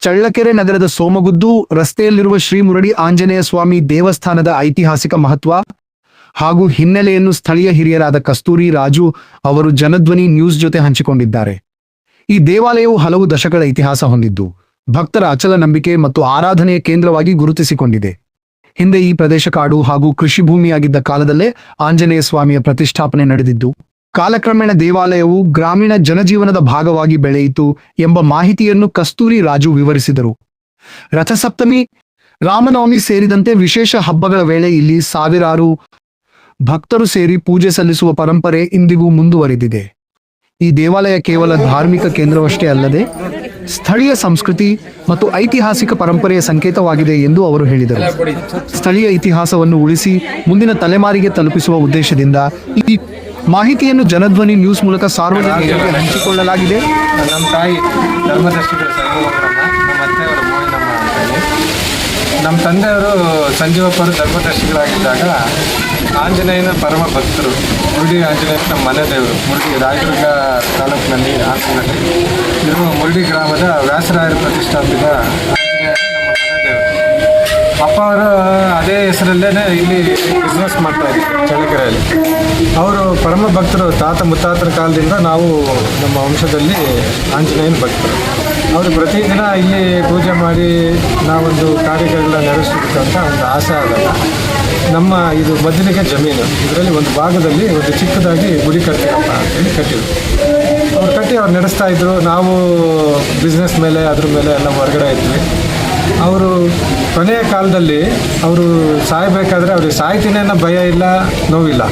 ಚಳ್ಳಕೆರೆ ನಗರದ ಸೋಮಗುದ್ದು ರಸ್ತೆಯಲ್ಲಿರುವ ಶ್ರೀ ಮುರಡಿ ಆಂಜನೇಯ ಸ್ವಾಮಿ ದೇವಸ್ಥಾನದ ಐತಿಹಾಸಿಕ ಮಹತ್ವ ಹಾಗೂ ಹಿನ್ನೆಲೆಯನ್ನು ಸ್ಥಳೀಯ ಹಿರಿಯರಾದ ಕಸ್ತೂರಿ ರಾಜು ಅವರು ಜನಧ್ವನಿ ನ್ಯೂಸ್ ಜೊತೆ ಹಂಚಿಕೊಂಡಿದ್ದಾರೆ. ಈ ದೇವಾಲಯವು ಹಲವು ದಶಕಗಳ ಇತಿಹಾಸ ಹೊಂದಿದ್ದು ಭಕ್ತರ ಅಚಲ ನಂಬಿಕೆ ಮತ್ತು ಆರಾಧನೆಯ ಕೇಂದ್ರವಾಗಿ ಗುರುತಿಸಿಕೊಂಡಿದೆ. ಹಿಂದೆ ಈ ಪ್ರದೇಶ ಕಾಡು ಹಾಗೂ ಕೃಷಿ ಭೂಮಿಯಾಗಿದ್ದ ಕಾಲದಲ್ಲೇ ಆಂಜನೇಯ ಸ್ವಾಮಿಯ ಪ್ರತಿಷ್ಠಾಪನೆ ನಡೆದಿದ್ದು, ಕಾಲಕ್ರಮೇಣ ದೇವಾಲಯವು ಗ್ರಾಮೀಣ ಜನಜೀವನದ ಭಾಗವಾಗಿ ಬೆಳೆಯಿತು ಎಂಬ ಮಾಹಿತಿಯನ್ನು ಕಸ್ತೂರಿ ರಾಜು ವಿವರಿಸಿದರು. ರಥಸಪ್ತಮಿ, ರಾಮನವಮಿ ಸೇರಿದಂತೆ ವಿಶೇಷ ಹಬ್ಬಗಳ ವೇಳೆ ಇಲ್ಲಿ ಸಾವಿರಾರು ಭಕ್ತರು ಸೇರಿ ಪೂಜೆ ಸಲ್ಲಿಸುವ ಪರಂಪರೆ ಇಂದಿಗೂ ಮುಂದುವರಿದಿದೆ. ಈ ದೇವಾಲಯ ಕೇವಲ ಧಾರ್ಮಿಕ ಕೇಂದ್ರವಷ್ಟೇ ಅಲ್ಲದೆ ಸ್ಥಳೀಯ ಸಂಸ್ಕೃತಿ ಮತ್ತು ಐತಿಹಾಸಿಕ ಪರಂಪರೆಯ ಸಂಕೇತವಾಗಿದೆ ಎಂದು ಅವರು ಹೇಳಿದರು. ಸ್ಥಳೀಯ ಇತಿಹಾಸವನ್ನು ಉಳಿಸಿ ಮುಂದಿನ ತಲೆಮಾರಿಗೆ ತಲುಪಿಸುವ ಉದ್ದೇಶದಿಂದ ಈ ಮಾಹಿತಿಯನ್ನು ಜನಧ್ವನಿ ನ್ಯೂಸ್ ಮೂಲಕ ಸಾರ್ವಜನಿಕರಿಗೆ ಹಂಚಿಕೊಳ್ಳಲಾಗಿದೆ. ನಮ್ಮ ತಾಯಿ ಧರ್ಮದರ್ಶಿಗಳು ನಮ್ಮ ಅತ್ತೆಯವರು ಮೋಹಿನಮ್ಮ ಅಂತೇಳಿ, ನಮ್ಮ ತಂದೆಯವರು ಸಂಜೀವಪ್ಪರು ಧರ್ಮದರ್ಶಿಗಳಾಗಿದ್ದಾಗ ಆಂಜನೇಯನ ಪರಮ ಭಕ್ತರು. ಮುರುಡಿ ಆಂಜನೇಯ ನಮ್ಮ ಮನೆ ದೇವರು. ಮುರುಡಿ ರಾಯದುರ್ಗ ತಾಲೂಕಿನಲ್ಲಿ ಹಾಸನಲ್ಲಿ ಇರುವ ಮುರುಡಿ ಗ್ರಾಮದ ವ್ಯಾಸರಾಯರ ಪ್ರತಿಷ್ಠಾಪಿತ ಆಂಜನೇಯ ನಮ್ಮ ಮನೆ ದೇವರು. ಅಪ್ಪ ಅವರು ಅದೇ ಹೆಸರಲ್ಲೇ ಇಲ್ಲಿ ಬಿಸ್ನೆಸ್ ಮಾಡ್ತಾಯಿದ್ರು ಚಳ್ಳಕೆರೆಯಲ್ಲಿ. ಅವರು ಪರಮ ಭಕ್ತರು. ತಾತ ಮುತ್ತಾತರ ಕಾಲದಿಂದ ನಾವು ನಮ್ಮ ವಂಶದಲ್ಲಿ ಆಂಜನೇಯನ ಭಕ್ತರು. ಅವರು ಪ್ರತಿದಿನ ಇಲ್ಲಿ ಪೂಜೆ ಮಾಡಿ ನಾವೊಂದು ಕಾರ್ಯಗಳನ್ನ ನಡೆಸಬೇಕು ಅಂತ ಒಂದು ಆಸೆ ಆದಾಗ ನಮ್ಮ ಇದು ಮೊದಲಿಗೆ ಜಮೀನು, ಇದರಲ್ಲಿ ಒಂದು ಭಾಗದಲ್ಲಿ ಒಂದು ಚಿಕ್ಕದಾಗಿ ಗುಡಿ ಕಟ್ತೀರಪ್ಪ ಅಂತೇಳಿ ಕಟ್ಟಿದ್ರು. ಅವ್ರು ಕಟ್ಟಿ ಅವ್ರು ನಡೆಸ್ತಾ ಇದ್ರು. ನಾವು ಬಿಸ್ನೆಸ್ ಮೇಲೆ ಅದ್ರ ಮೇಲೆ ಎಲ್ಲ ಹೊರಗಡೆ ಇದ್ವಿ. ಅವರು ಕೊನೆಯ ಕಾಲದಲ್ಲಿ ಅವರು ಸಾಯಬೇಕಾದ್ರೆ ಅವ್ರಿಗೆ ಸಾಯ್ತೀನಿ ಅನ್ನೋ ಭಯ ಇಲ್ಲ, ನೋವಿಲ್ಲ.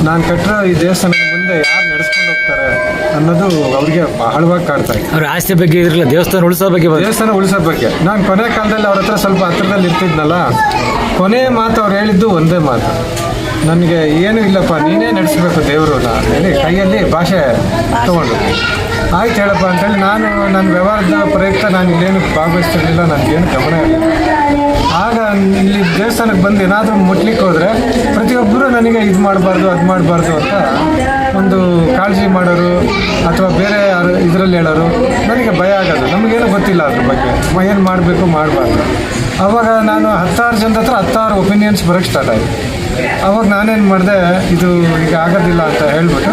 ನಾನು ಕಟ್ಟಿರೋ ಈ ದೇವಸ್ಥಾನದ ಮುಂದೆ ಯಾರು ನಡೆಸ್ಕೊಂಡು ಹೋಗ್ತಾರೆ ಅನ್ನೋದು ಅವ್ರಿಗೆ ಬಹಳವಾಗಿ ಕಾಡ್ತಾ ಇತ್ತು. ಅವ್ರ ಆಸ್ತಿ ಬಗ್ಗೆ ಇದ್ರಲ್ಲ, ದೇವಸ್ಥಾನ ಉಳಿಸೋ ಬಗ್ಗೆ ನಾನು ಕೊನೆ ಕಾಲದಲ್ಲಿ ಅವ್ರ ಹತ್ರ ಸ್ವಲ್ಪ ಹತ್ತಿರದಲ್ಲಿ ಇರ್ತಿದ್ನಲ್ಲ, ಕೊನೆಯ ಮಾತು ಅವ್ರು ಹೇಳಿದ್ದು ಒಂದೇ ಮಾತು, ನನಗೆ ಏನೂ ಇಲ್ಲಪ್ಪ, ನೀನೇ ನಡೆಸಬೇಕು ದೇವರು ಹೇಳಿ ಕೈಯಲ್ಲಿ ಭಾಷೆ ತೊಗೊಂಡು. ಆಯ್ತು ಹೇಳಪ್ಪ ಅಂತೇಳಿ ನಾನು ನನ್ನ ವ್ಯವಹಾರದ ಪ್ರಯುಕ್ತ ನಾನು ಇಲ್ಲೇನು ಭಾಗವಹಿಸ್ತಿರ್ಲಿಲ್ಲ, ನನಗೇನು ಗಮನ ಇರಲಿಲ್ಲ. ಆಗ ಇಲ್ಲಿ ದೇವಸ್ಥಾನಕ್ಕೆ ಬಂದು ಏನಾದರೂ ಮುಟ್ಲಿಕ್ಕೆ ಹೋದರೆ ಪ್ರತಿಯೊಬ್ಬರು ನನಗೆ ಇದು ಮಾಡಬಾರ್ದು ಅದು ಮಾಡಬಾರ್ದು ಅಂತ ಒಂದು ಕಾಳಜಿ ಮಾಡೋರು ಅಥವಾ ಬೇರೆ ಯಾರು ಇದರಲ್ಲಿ ಹೇಳೋರು. ನನಗೆ ಭಯ ಆಗೋದು, ನಮಗೇನು ಗೊತ್ತಿಲ್ಲ ಅದ್ರ ಬಗ್ಗೆ ಏನು ಮಾಡಬೇಕು ಮಾಡಬಾರ್ದು. ಆವಾಗ ನಾನು 10 ಜನದ ಹತ್ರ 10 ಒಪಿನಿಯನ್ಸ್ ಬರೋಕ್ಕೆ ಸ್ಟಾರ್ಟ್ ಆಯಿತು. ಅವಾಗ ನಾನೇನು ಮಾಡಿದೆ, ಇದು ಈಗ ಆಗೋದಿಲ್ಲ ಅಂತ ಹೇಳ್ಬಿಟ್ಟು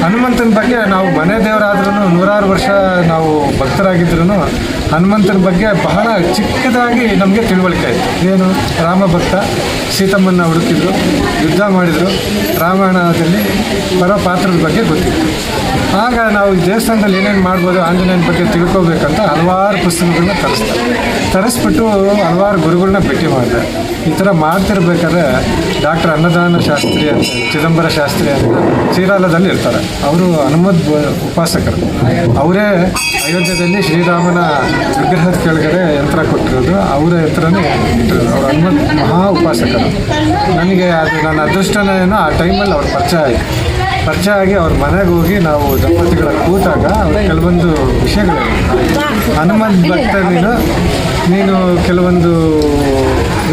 ಹನುಮಂತನ ಬಗ್ಗೆ, ನಾವು ಮನೆ ದೇವರಾದ್ರೂ 100 ವರ್ಷ ನಾವು ಭಕ್ತರಾಗಿದ್ರೂ ಹನುಮಂತನ ಬಗ್ಗೆ ಬಹಳ ಚಿಕ್ಕದಾಗಿ ನಮಗೆ ತಿಳುವಳಿಕೆ ಆಯಿತು. ಏನು, ರಾಮ ಭಕ್ತ, ಸೀತಮ್ಮನ ಹುಡುಕಿದ್ರು, ಯುದ್ಧ ಮಾಡಿದರು, ರಾಮಾಯಣದಲ್ಲಿ ಬರೋ ಪಾತ್ರದ ಬಗ್ಗೆ ಗೊತ್ತಿತ್ತು. ಆಗ ನಾವು ಈ ದೇವಸ್ಥಾನದಲ್ಲಿ ಏನೇನು ಮಾಡ್ಬೋದು, ಆಂಜನೇಯನ ಬಗ್ಗೆ ತಿಳ್ಕೊಬೇಕಂತ ಹಲವಾರು ಪುಸ್ತಕಗಳನ್ನ ತರಿಸ್ಬಿಟ್ಟು ಹಲವಾರು ಗುರುಗಳನ್ನ ಭೇಟಿ ಮಾಡಿದೆ. ಈ ಥರ ಮಾಡ್ತಿರ್ಬೇಕಾದ್ರೆ ಡಾಕ್ಟರ್ ಅನ್ನದಾನ ಶಾಸ್ತ್ರಿ ಅಂತ, ಚಿದಂಬರ ಶಾಸ್ತ್ರಿ ಅಂತ ಚೀರಾಲದಲ್ಲಿ ಇರ್ತಾರೆ. ಅವರು ಹನುಮದ್ ಉಪಾಸಕರು. ಅವರೇ ಅಯೋಧ್ಯೆಯಲ್ಲಿ ಶ್ರೀರಾಮನ ವಿಗ್ರಹದ ಕೆಳಗಡೆ ಯಂತ್ರ ಕೊಟ್ಟಿರೋದು, ಅವರ ಹತ್ರನೇ ಇಟ್ಟಿರೋದು. ಅವರು ಹನುಮದ್ ಮಹಾ ಉಪಾಸಕರು. ನನಗೆ ಅದು ನನ್ನ ಅದೃಷ್ಟನೇನೋ ಆ ಟೈಮಲ್ಲಿ ಅವ್ರ ಪರಿಚಯ ಆಗಿ ಅವ್ರ ಮನೆಗೆ ಹೋಗಿ ನಾವು ದಂಪತಿಗಳ ಕೂತಾಗ ಅವ್ರ ಕೆಲವೊಂದು ವಿಷಯಗಳು, ಹನುಮಂತ ಭಕ್ತ ನೀನು ಕೆಲವೊಂದು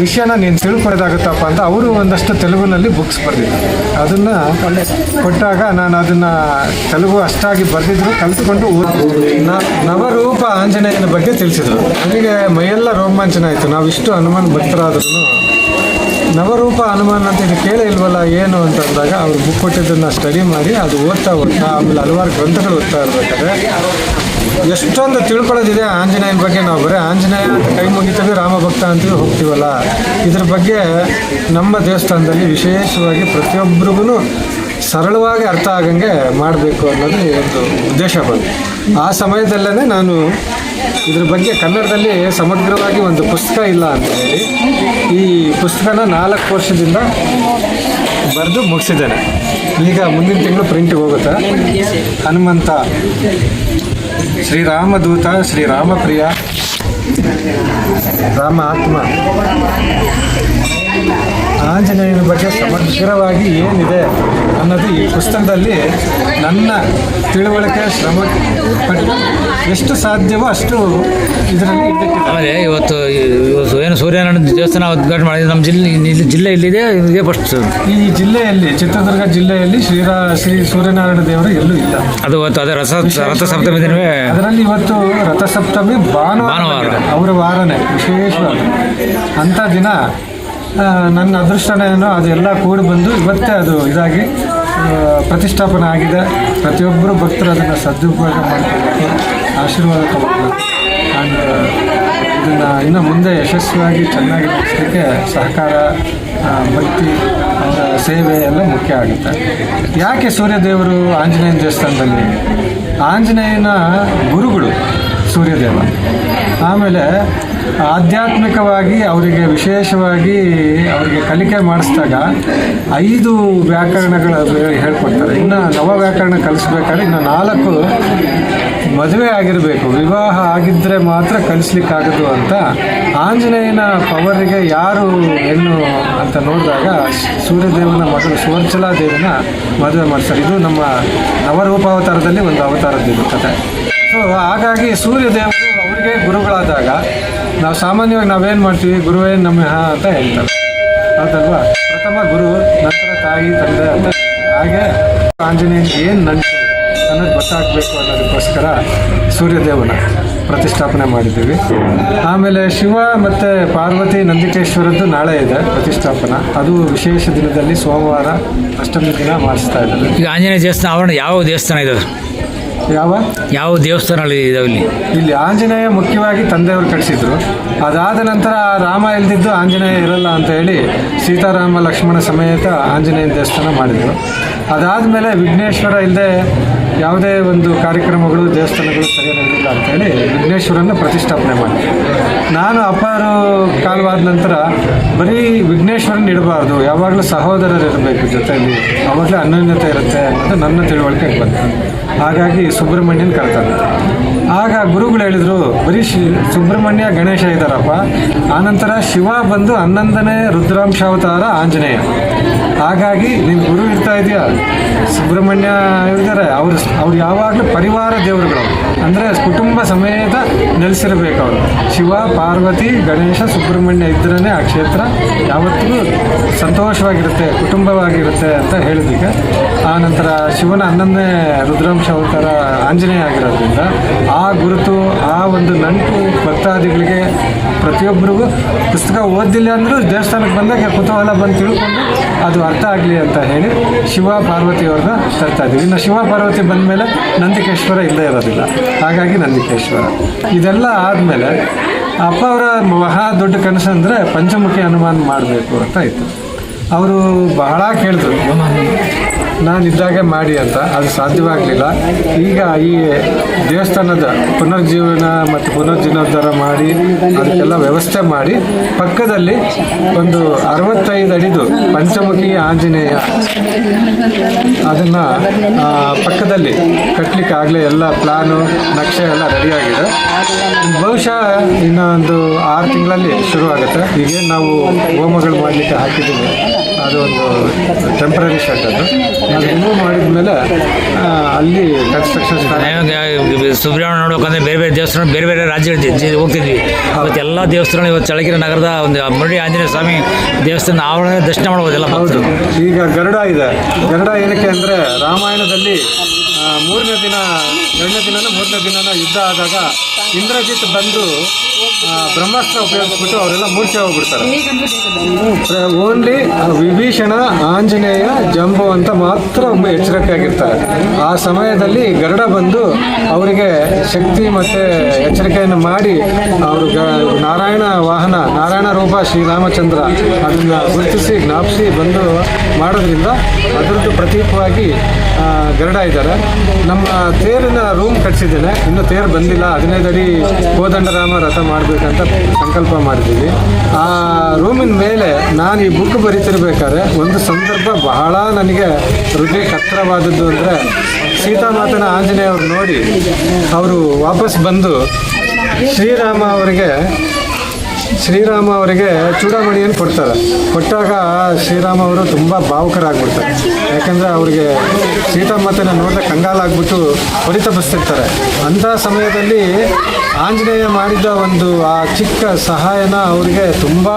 ವಿಷಯನ ನೀನು ತಿಳ್ಕೊಳ್ಳೋದಾಗುತ್ತಪ್ಪ ಅಂತ ಅವರು ಒಂದಷ್ಟು ತೆಲುಗುನಲ್ಲಿ ಬುಕ್ಸ್ ಬರೆದಿದ್ರು. ಅದನ್ನು ಕೊಟ್ಟಾಗ ನಾನು ಅದನ್ನು ತೆಲುಗು ಅಷ್ಟಾಗಿ ಬರೆದಿದ್ರು, ಕಲಿತ್ಕೊಂಡು ನವರೂಪ ಆಂಜನೇಯನ ಬಗ್ಗೆ ತಿಳಿಸಿದ್ರು. ನನಗೆ ಮೈಯೆಲ್ಲ ರೋಮಾಂಚನ ಆಯಿತು. ನಾವಿಷ್ಟು ಹನುಮಾನ್ ಭಕ್ತರಾದ್ರೂ ನವರೂಪ ಹನುಮಾನ್ ಅಂತ ಇದು ಕೇಳೇ ಇಲ್ವಲ್ಲ ಏನು ಅಂತಂದಾಗ ಅವ್ರು ಬುಕ್ ಕೊಟ್ಟಿದ್ದನ್ನು ಸ್ಟಡಿ ಮಾಡಿ ಅದು ಓದ್ತಾ ಆಮೇಲೆ ಹಲವಾರು ಗ್ರಂಥಗಳು ಓದ್ತಾ ಇರಬೇಕಾದ್ರೆ ಎಷ್ಟೊಂದು ತಿಳ್ಕೊಳ್ಳೋದಿದೆ ಆಂಜನೇಯನ ಬಗ್ಗೆ. ನಾವು ಬರೀ ಆಂಜನೇಯ ಕೈ ಮುಗಿತೀವಿ, ರಾಮ ಭಕ್ತ ಅಂತೀವಿ, ಹೋಗ್ತೀವಲ್ಲ. ಇದ್ರ ಬಗ್ಗೆ ನಮ್ಮ ದೇವಸ್ಥಾನದಲ್ಲಿ ವಿಶೇಷವಾಗಿ ಪ್ರತಿಯೊಬ್ಬರಿಗೂ ಸರಳವಾಗಿ ಅರ್ಥ ಆಗಂಗೆ ಮಾಡಬೇಕು ಅನ್ನೋದು ಒಂದು ಉದ್ದೇಶ ಬಂತು. ಆ ಸಮಯದಲ್ಲೇ ನಾನು ಇದ್ರ ಬಗ್ಗೆ ಕನ್ನಡದಲ್ಲಿ ಸಮಗ್ರವಾಗಿ ಒಂದು ಪುಸ್ತಕ ಇಲ್ಲ ಅಂತ ಹೇಳಿ ಈ ಪುಸ್ತಕನ 4 ವರ್ಷದಿಂದ ಬರೆದು ಮುಗಿಸಿದ್ದೇನೆ. ಈಗ ಮುಂದಿನ ತಿಂಗಳು ಪ್ರಿಂಟಿಗೆ ಹೋಗುತ್ತೆ. ಹನುಮಂತ, ಶ್ರೀರಾಮದೂತ, ಶ್ರೀರಾಮಪ್ರಿಯ, ರಾಮ ಆತ್ಮ, ಆಂಜನೇಯನ ಬಗ್ಗೆ ಸಮಗ್ರವಾಗಿ ಏನಿದೆ ಅನ್ನೋದು ಈ ಪುಸ್ತಕದಲ್ಲಿ ನನ್ನ ತಿಳುವಳಿಕೆ ಶ್ರಮ ಪಟ್ಟು ಎಷ್ಟು ಸಾಧ್ಯವೋ ಅಷ್ಟು ಇದರಲ್ಲಿ ಆಮೇಲೆ ಇವತ್ತು ಏನು ಏನು ಸೂರ್ಯನಾರಾಯಣ ದೇವಸ್ಥಾನ ಉದ್ಘಾಟನೆ ಮಾಡಿದ್ರೆ ನಮ್ಮ ಜಿಲ್ಲೆ ಇಲ್ಲಿದೆ ಇದೇ ಫಸ್ಟ್. ಈ ಜಿಲ್ಲೆಯಲ್ಲಿ, ಚಿತ್ರದುರ್ಗ ಜಿಲ್ಲೆಯಲ್ಲಿ ಶ್ರೀ ಸೂರ್ಯನಾರಾಯಣ ದೇವರು ಎಲ್ಲೂ ಇಲ್ಲ. ಅದು ಇವತ್ತು ಅದೇ ರಥಸಪ್ತಮಿ ದಿನವೇ. ಅದರಲ್ಲಿ ಇವತ್ತು ರಥಸಪ್ತಮಿ ಭಾನುವಾರ, ಅವರ ವಾರನೇ ವಿಶೇಷವಾದ ಅಂಥ ದಿನ. ನನ್ನ ಅದೃಷ್ಟನೇನೋ ಅದೆಲ್ಲ ಕೂಡಿ ಬಂದು ಇವತ್ತೇ ಅದು ಇದಾಗಿ ಪ್ರತಿಷ್ಠಾಪನೆ ಆಗಿದೆ. ಪ್ರತಿಯೊಬ್ಬರು ಭಕ್ತರು ಅದನ್ನು ಸದುಪಯೋಗ ಮಾಡ್ಕೋಬೇಕು, ಆಶೀರ್ವಾದ ತಗೋಬೇಕು. ಆ್ಯಂಡ್ ಇದನ್ನು ಇನ್ನು ಮುಂದೆ ಯಶಸ್ವಿಯಾಗಿ ಚೆನ್ನಾಗಿ ನಡೆಸಲಿಕ್ಕೆ ಸಹಕಾರ, ಭಕ್ತಿ, ಅವರ ಸೇವೆ ಎಲ್ಲ ಮುಖ್ಯ ಆಗುತ್ತೆ. ಯಾಕೆ ಸೂರ್ಯದೇವರು ಆಂಜನೇಯನ ದೇವಸ್ಥಾನದಲ್ಲಿ? ಆಂಜನೇಯನ ಗುರುಗಳು ಸೂರ್ಯದೇವ. ಆಮೇಲೆ ಆಧ್ಯಾತ್ಮಿಕವಾಗಿ ಅವರಿಗೆ ವಿಶೇಷವಾಗಿ ಅವರಿಗೆ ಕಲಿಕೆ ಮಾಡಿಸಿದಾಗ 5 ವ್ಯಾಕರಣಗಳು ಹೇಳ್ಕೊಡ್ತಾರೆ. ಇನ್ನು ನವ ವ್ಯಾಕರಣ ಕಲಿಸ್ಬೇಕಾದ್ರೆ ಇನ್ನು 4 ಮದುವೆ ಆಗಿರಬೇಕು, ವಿವಾಹ ಆಗಿದ್ದರೆ ಮಾತ್ರ ಕಲಿಸ್ಲಿಕ್ಕಾಗೋದು ಅಂತ. ಆಂಜನೇಯನ ಪವರಿಗೆ ಯಾರು ಹೆಣ್ಣು ಅಂತ ನೋಡಿದಾಗ ಸೂರ್ಯದೇವನ ಮಗಳು ಸುವರ್ಚಲಾ ದೇವಿನ ಮದುವೆ ಮಾಡ್ತಾರೆ. ಇದು ನಮ್ಮ ನವರೂಪಾವತಾರದಲ್ಲಿ ಒಂದು ಅವತಾರದ್ದು ಕಥೆ. ಸೊ ಹಾಗಾಗಿ ಸೂರ್ಯದೇವರು ಅವರಿಗೆ ಗುರುಗಳಾದಾಗ ನಾವು ಸಾಮಾನ್ಯವಾಗಿ ನಾವೇನು ಮಾಡ್ತೀವಿ, ಗುರುವೇ ನಮಗೆ ಅಂತ ಹೇಳ್ತಾರೆ, ಹೌದಲ್ವಾ? ಪ್ರಥಮ ಗುರು, ನಂತರ ತಾಯಿ, ತಂದೆ ಅಂತ. ಹಾಗೆ ಆಂಜನೇಯನ ಏನು ನಂಟು ಅನ್ನೋದು ಗೊತ್ತಾಗಬೇಕು ಅನ್ನೋದಕ್ಕೋಸ್ಕರ ಸೂರ್ಯದೇವನ ಪ್ರತಿಷ್ಠಾಪನೆ ಮಾಡಿದ್ದೀವಿ. ಆಮೇಲೆ ಶಿವ ಮತ್ತು ಪಾರ್ವತಿ ನಂದಿಕೇಶ್ವರದ್ದು ನಾಳೆ ಇದೆ ಪ್ರತಿಷ್ಠಾಪನಾ. ಅದು ವಿಶೇಷ ದಿನದಲ್ಲಿ ಸೋಮವಾರ ಅಷ್ಟಮಿ ದಿನ ಮಾಡಿಸ್ತಾ ಇದ್ದಾರೆ. ಈಗ ಆಂಜನೇಯ ದೇವಸ್ಥಾನ ಆವರಣ ಯಾವ ದೇವಸ್ಥಾನ ಇದೆ? ಯಾವ ದೇವಸ್ಥಾನಗಳು ಇದಾವೆ ಇಲ್ಲಿ? ಆಂಜನೇಯ ಮುಖ್ಯವಾಗಿ ತಂದೆಯವರು ಕಟ್ಟಿಸಿದ್ರು. ಅದಾದ ನಂತರ ರಾಮ ಇಲ್ದಿದ್ದು ಆಂಜನೇಯ ಇರಲ್ಲ ಅಂತ ಹೇಳಿ ಸೀತಾರಾಮ ಲಕ್ಷ್ಮಣ ಸಮೇತ ಆಂಜನೇಯನ ದೇವಸ್ಥಾನ ಮಾಡಿದರು. ಅದಾದಮೇಲೆ ವಿಘ್ನೇಶ್ವರ ಇಲ್ಲದೆ ಯಾವುದೇ ಒಂದು ಕಾರ್ಯಕ್ರಮಗಳು, ದೇವಸ್ಥಾನಗಳು ಸರಿಯಾಗಿ ನಡೆದಿಲ್ಲ ಅಂತೇಳಿ ವಿಘ್ನೇಶ್ವರನ ಪ್ರತಿಷ್ಠಾಪನೆ ಮಾಡಿದ್ರು. ನಾನು ಅಪಾರು ಕಾಲವಾದ ನಂತರ ಬರೀ ವಿಘ್ನೇಶ್ವರನ ಇಡಬಾರ್ದು, ಯಾವಾಗಲೂ ಸಹೋದರರು ಇರಬೇಕು ಜೊತೆಯಲ್ಲಿ, ಆವಾಗಲೇ ಅನ್ಯೋನ್ಯತೆ ಇರುತ್ತೆ ಅನ್ನೋದು ನನ್ನ ತಿಳುವಳಿಕೆಗೆ ಬಂತು. ಹಾಗಾಗಿ ಸುಬ್ರಹ್ಮಣ್ಯನ ಕರ್ತಾರೆ. ಆಗ ಗುರುಗಳು ಹೇಳಿದರು, ಬರೀ ಸುಬ್ರಹ್ಮಣ್ಯ ಗಣೇಶ ಇದ್ದಾರಪ್ಪ, ಆನಂತರ ಶಿವ ಬಂದು 11ನೇ ರುದ್ರಾಂಶಾವತಾರ ಆಂಜನೇಯ. ಹಾಗಾಗಿ ನೀನು ಗುರು ಇರ್ತಾ ಇದೆಯಾ, ಸುಬ್ರಹ್ಮಣ್ಯ ಇದ್ದಾರೆ, ಅವ್ರು ಯಾವಾಗಲೂ ಪರಿವಾರ ದೇವರುಗಳು, ಅಂದರೆ ಕುಟುಂಬ ಸಮೇತ ನೆಲೆಸಿರಬೇಕು ಅವರು. ಶಿವ, ಪಾರ್ವತಿ, ಗಣೇಶ, ಸುಬ್ರಹ್ಮಣ್ಯ ಇದ್ರೇ ಆ ಕ್ಷೇತ್ರ ಯಾವತ್ತಿಗೂ ಸಂತೋಷವಾಗಿರುತ್ತೆ, ಕುಟುಂಬವಾಗಿರುತ್ತೆ ಅಂತ ಹೇಳಿದ್ದಕ್ಕೆ ಆ ನಂತರ ಶಿವನ 11ನೇ ರುದ್ರಾಂಶ ಅವತಾರ ಆಂಜನೇಯ ಆಗಿರೋದ್ರಿಂದ ಆ ಗುರುತು, ಆ ಒಂದು ನಂಟು ಭಕ್ತಾದಿಗಳಿಗೆ ಪ್ರತಿಯೊಬ್ಬರಿಗೂ ಪುಸ್ತಕ ಓದಿಲ್ಲ ಅಂದರೂ ದೇವಸ್ಥಾನಕ್ಕೆ ಬಂದಾಗ ಕುತೂಹಲ ಬಂದು ತಿಳ್ಕೊಂಡು ಅದು ಅರ್ಥ ಆಗಲಿ ಅಂತ ಹೇಳಿ ಶಿವ ಪಾರ್ವತಿಯವ್ರನ್ನ ತರ್ತಾ ಇದ್ದೀವಿ. ಇನ್ನು ಶಿವ ಪಾರ್ವತಿ ಬಂದ ಮೇಲೆ ನಂದಿಕೇಶ್ವರ ಇಲ್ಲದೇ ಇರೋದಿಲ್ಲ, ಹಾಗಾಗಿ ನಂದಿಕೇಶ್ವರ. ಇದೆಲ್ಲ ಆದಮೇಲೆ ಅಪ್ಪ ಅವರ ಮಹಾ ದೊಡ್ಡ ಕನಸು ಅಂದರೆ ಪಂಚಮುಖಿ ಹನುಮಾನ್ ಮಾಡಬೇಕು ಅಂತ ಇತ್ತು. ಅವರು ಬಹಳ ಕೇಳಿದ್ರು, ನಾನಿದ್ದಾಗೆ ಮಾಡಿ ಅಂತ. ಅದು ಸಾಧ್ಯವಾಗಲಿಲ್ಲ. ಈಗ ಈ ದೇವಸ್ಥಾನದ ಪುನರ್ಜೀವನ ಮತ್ತು ಪುನರ್ಜೀರ್ಣೋದ್ಧಾರ ಮಾಡಿ ಅದಕ್ಕೆಲ್ಲ ವ್ಯವಸ್ಥೆ ಮಾಡಿ ಪಕ್ಕದಲ್ಲಿ ಒಂದು 65 ಅಡಿದು ಪಂಚಮುಖಿ ಆಂಜನೇಯ ಅದನ್ನು ಪಕ್ಕದಲ್ಲಿ ಕಟ್ಟಲಿಕ್ಕೆ ಆಗಲೇ ಎಲ್ಲ ಪ್ಲಾನು, ನಕ್ಷೆ ಎಲ್ಲ ರೆಡಿಯಾಗಿದೆ. ಬಹುಶಃ ಇನ್ನೊಂದು 6 ತಿಂಗಳಲ್ಲಿ ಶುರುವಾಗುತ್ತೆ. ಈಗೇನು ನಾವು ಹೋಮಗಳು ಮಾಡಲಿಕ್ಕೆ ಹಾಕಿದ್ದೀವಿ, ಅದು ಒಂದು ಟೆಂಪ್ರರಿ ಶೆಡ್. ಅದು ರಿಮೂವ್ ಮಾಡಿದ ಮೇಲೆ ಅಲ್ಲಿ ಕನ್ಸ್ಟ್ರಕ್ಷನ್ ಸುಬ್ರಹ್ಮಣ್ಯ ನೋಡ್ಬೇಕಂದ್ರೆ ಬೇರೆ ಬೇರೆ ದೇವಸ್ಥಾನ, ಬೇರೆ ಬೇರೆ ರಾಜ್ಯಗಳು ಹೋಗ್ತಿದ್ವಿ. ಇವತ್ತು ಎಲ್ಲ ದೇವಸ್ಥಾನ, ಇವತ್ತು ಚಳ್ಳಕೆರೆ ನಗರದ ಒಂದು ಮುರುಡಿ ಆಂಜನೇಯ ಸ್ವಾಮಿ ದೇವಸ್ಥಾನ ಆವರಣ ದರ್ಶನ ಮಾಡ್ಬೋದೆಲ್ಲ. ಹೌದು. ಈಗ ಗರುಡ ಇದೆ. ಗರುಡ ಏನಕ್ಕೆ ಅಂದರೆ ರಾಮಾಯಣದಲ್ಲಿ 2ನೇ ದಿನನ ಯುದ್ಧ ಆದಾಗ ಇಂದ್ರಜಿತ್ ಬಂದು ಬ್ರಹ್ಮಾಸ್ತ್ರ ಉಪಯೋಗಿಸ್ಬಿಟ್ಟು ಅವರೆಲ್ಲ ಮೂರ್ಛೆ ಹೋಗ್ಬಿಡ್ತಾರೆ. ಓನ್ಲಿ ವಿಭೀಷಣ, ಆಂಜನೇಯ, ಜಂಬು ಅಂತ ಮಾತ್ರ ಎಚ್ಚರಿಕೆಯಾಗಿರ್ತಾರೆ. ಆ ಸಮಯದಲ್ಲಿ ಗರುಡ ಬಂದು ಅವರಿಗೆ ಶಕ್ತಿ ಮತ್ತು ಎಚ್ಚರಿಕೆಯನ್ನು ಮಾಡಿ ಅವರು ನಾರಾಯಣ ವಾಹನ, ನಾರಾಯಣ ರೂಪ ಶ್ರೀರಾಮಚಂದ್ರ ಅದನ್ನು ಗುರುತಿಸಿ ಜ್ಞಾಪಿಸಿ ಬಂದು ಮಾಡೋದ್ರಿಂದ ಅದರದ್ದು ಪ್ರತೀಕವಾಗಿ ಗರುಡ ಇದ್ದಾರೆ. ನಮ್ಮ ತೇರಿನ ರೂಮ್ ಕಟ್ಸಿದ್ದೇನೆ, ಇನ್ನೂ ತೇರು ಬಂದಿಲ್ಲ. 15 ಅಡಿ ಕೋದಂಡರಾಮ ರಥ ಮಾಡಬೇಕಂತ ಸಂಕಲ್ಪ ಮಾಡಿದ್ದೀವಿ. ಆ ರೂಮಿನ ಮೇಲೆ ನಾನು ಈ ಬುಕ್ ಬರೀತಿರ್ಬೇಕಾದ್ರೆ ಒಂದು ಸಂದರ್ಭ ಬಹಳ ನನಗೆ ಹೃದಯಕ್ಕೆ ಹತ್ತಿರವಾದದ್ದು ಅಂದರೆ, ಸೀತಾಮಾತನ ಆಂಜನೇಯ ಅವ್ರು ನೋಡಿ ಅವರು ವಾಪಸ್ ಬಂದು ಶ್ರೀರಾಮ ಅವರಿಗೆ ಶ್ರೀರಾಮ ಅವರಿಗೆ ಚೂಡಾಮಣಿಯನ್ನು ಕೊಡ್ತಾರೆ. ಕೊಟ್ಟಾಗ ಶ್ರೀರಾಮ ಅವರು ತುಂಬ ಭಾವುಕರಾಗ್ಬಿಡ್ತಾರೆ. ಯಾಕಂದರೆ ಅವರಿಗೆ ಸೀತಾಮಾತೆನ ನೋಡಿದ ಕಂಗಾಲಾಗ್ಬಿಟ್ಟು ಪರಿತಪಿಸ್ತಿರ್ತಾರೆ. ಅಂಥ ಸಮಯದಲ್ಲಿ ಆಂಜನೇಯ ಮಾಡಿದ ಒಂದು ಆ ಚಿಕ್ಕ ಸಹಾಯನ ಅವರಿಗೆ ತುಂಬ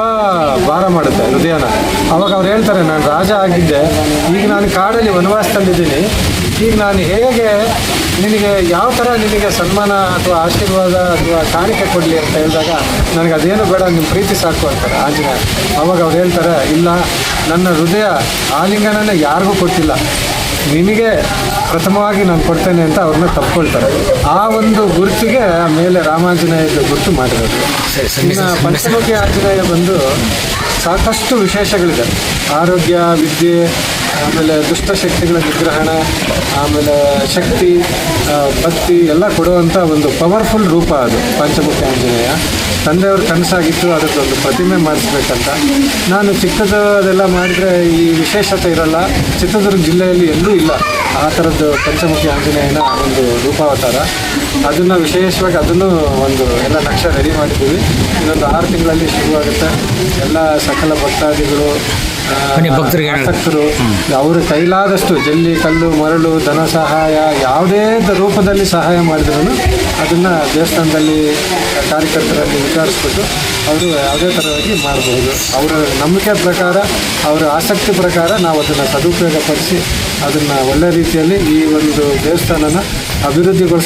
ಭಾರ ಮಾಡುತ್ತೆ ಹೃದಯನ. ಅವಾಗ ಅವ್ರು ಹೇಳ್ತಾರೆ, ನಾನು ರಾಜ ಆಗಿದ್ದೆ, ಈಗ ನಾನು ಕಾಡಲ್ಲಿ ವನವಾಸದಲ್ಲಿದ್ದೀನಿ, ಈಗ ನಾನು ಹೇಗೆ ನಿನಗೆ ಯಾವ ಥರ ನಿನಗೆ ಸನ್ಮಾನ ಅಥವಾ ಆಶೀರ್ವಾದ ಅಥವಾ ಕಾಣಿಕೆ ಕೊಡಲಿ ಅಂತ ಹೇಳಿದಾಗ, ನನಗೆ ಅದೇನು ಬೇಡ, ನಿಮ್ಮ ಪ್ರೀತಿ ಸಾಕು ಅಂತಾರೆ ಆಂಜನೇಯ. ಅವಾಗ ಅವ್ರು ಹೇಳ್ತಾರೆ, ಇಲ್ಲ, ನನ್ನ ಹೃದಯ ಆಲಿಂಗನನ್ನ ಯಾರಿಗೂ ಕೊಟ್ಟಿಲ್ಲ, ನಿನಗೆ ಪ್ರಥಮವಾಗಿ ನಾನು ಕೊಡ್ತೇನೆ ಅಂತ ಅವ್ರನ್ನ ತಪ್ಕೊಳ್ತಾರೆ. ಆ ಒಂದು ಗುರುತಿಗೆ ಮೇಲೆ ರಾಮಾಂಜನೇಯದ ಗುರುತು ಮಾಡಿರೋದು. ಇನ್ನು ಪಂಚಮುಖಿ ಆಂಜನೇಯ ಬಂದು ಸಾಕಷ್ಟು ವಿಶೇಷಗಳಿದೆ. ಆರೋಗ್ಯ, ವಿದ್ಯೆ, ಆಮೇಲೆ ದುಷ್ಟಶಕ್ತಿಗಳ ನಿಗ್ರಹಣ, ಆಮೇಲೆ ಶಕ್ತಿ, ಭಕ್ತಿ ಎಲ್ಲ ಕೊಡುವಂಥ ಒಂದು ಪವರ್ಫುಲ್ ರೂಪ ಅದು ಪಂಚಮುಖಿ ಆಂಜನೇಯ. ತಂದೆಯವ್ರ ಕನಸಾಗಿತ್ತು ಅದಕ್ಕೊಂದು ಪ್ರತಿಮೆ ಮಾಡಿಸ್ಬೇಕಂತ. ನಾನು ಚಿಕ್ಕದೆಲ್ಲ ಮಾಡಿದರೆ ಈ ವಿಶೇಷತೆ ಇರಲ್ಲ, ಚಿತ್ರದುರ್ಗ ಜಿಲ್ಲೆಯಲ್ಲಿ ಎಲ್ಲೂ ಇಲ್ಲ ಆ ಥರದ್ದು ಪಂಚಮುಖಿ ಆಂಜನೇಯನ ಒಂದು ರೂಪಾವತಾರ. ಅದನ್ನು ವಿಶೇಷವಾಗಿ ಅದನ್ನು ಒಂದು ಎಲ್ಲ ನಕ್ಷೆ ರೆಡಿ ಮಾಡಿದ್ದೀವಿ. ಇನ್ನೊಂದು 6 ತಿಂಗಳಲ್ಲಿ ಶುರುವಾಗುತ್ತೆ. ಎಲ್ಲ ಸಕಲ ಭಕ್ತಾದಿಗಳು, ಆಸಕ್ತರು ಅವರ ಕೈಲಾದಷ್ಟು ಜಲ್ಲಿ, ಕಲ್ಲು, ಮರಳು, ಧನ ಸಹಾಯ, ಯಾವುದೇ ರೂಪದಲ್ಲಿ ಸಹಾಯ ಮಾಡಿದ್ರು ಅದನ್ನು ದೇವಸ್ಥಾನದಲ್ಲಿ ಕಾರ್ಯಕರ್ತರಲ್ಲಿ ವಿಚಾರಿಸ್ಬಿಟ್ಟು ಅವರು ಯಾವುದೇ ಥರವಾಗಿ ಮಾಡಬಹುದು. ಅವರ ನಂಬಿಕೆ ಪ್ರಕಾರ, ಅವರ ಆಸಕ್ತಿ ಪ್ರಕಾರ ನಾವು ಅದನ್ನು ಸದುಪಯೋಗಪಡಿಸಿ ಅದನ್ನು ಒಳ್ಳೆ ರೀತಿಯಲ್ಲಿ ಈ ಒಂದು ದೇವಸ್ಥಾನನ ಅಭಿವೃದ್ಧಿಗೊಳಿಸಿ